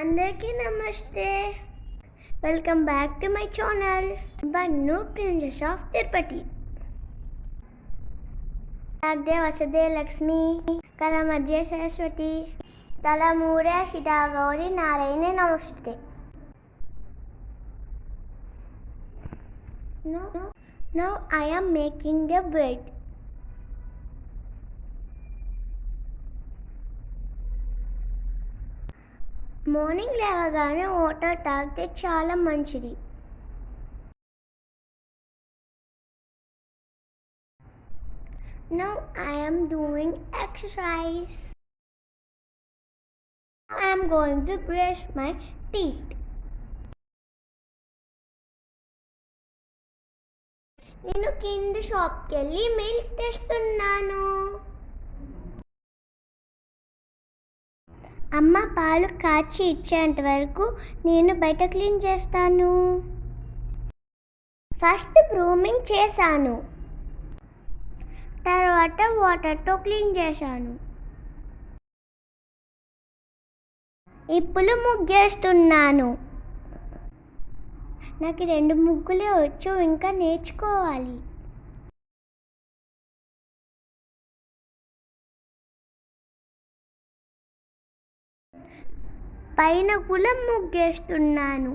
అందరికీ నమస్తే. Welcome back to my channel Bannu princess of Tirupati. వాగ్దే వసదే లక్ష్మి కరమధ్య సరస్వతి తలమూరే సీతా గౌరి నారాయణ నమస్తే. Now I am making a bed. Morning లేవగానే వాటర్ తాగితే చాలా మంచిది. Now I am doing exercise. I am going to brush my teeth. నేను కింద షాప్కి వెళ్ళి మిల్క్ తెస్తున్నాను. అమ్మ పాలు కాచి ఇచ్చేంత వరకు నేను బయట క్లీన్ చేస్తాను. ఫస్ట్ బ్రూమింగ్ చేశాను, తర్వాత వాటర్తో క్లీన్ చేశాను. ఇప్పుడు ముగ్గేస్తున్నాను. నాకు 2 ముగ్గులే వచ్చు, ఇంకా నేర్చుకోవాలి. పైన కూడా ముగ్గేస్తున్నాను.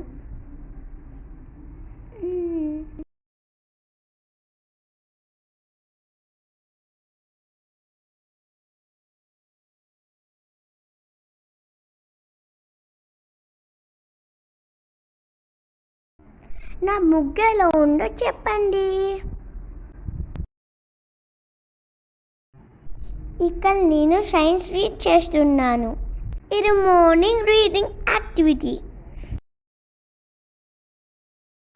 నా ముగ్గు ఎలా ఉందో చెప్పండి. ఇక్కడ నేను సైన్స్ రీడ్ చేస్తున్నాను. ఇది morning reading activity.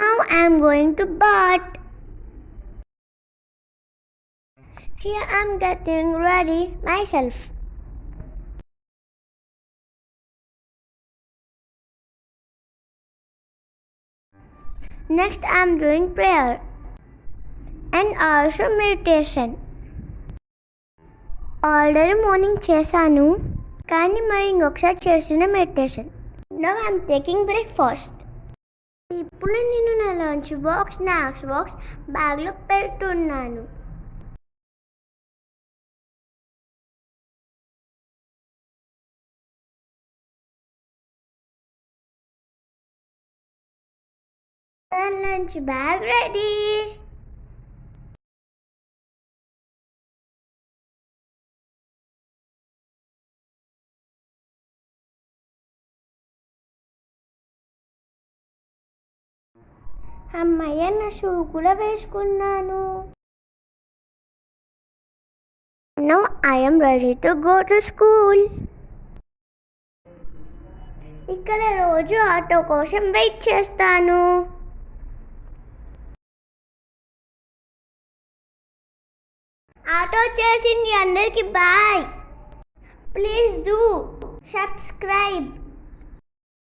Now I am going to bath. Here I am getting ready myself. Next I am doing prayer and also meditation. Already morning చేశాను, కానీ మరి ఇంకొకసారి చేసిన meditation. Now I'm taking breakfast. ఇప్పుడు నేను నా లంచ్ బాక్స్, స్నాక్స్ బాక్స్ బ్యాగ్లో పెడుతున్నాను. నా లంచ్ బ్యాగ్ రెడీ. అమ్మయ్య, నా షూ కూడా వేసుకున్నాను. Now I am ready to go to school. ఇక్కడ రోజు ఆటో కోసం వెయిట్ చేస్తాను. ఆటో చేసింది. అందరికీ బాయ్. Please do subscribe.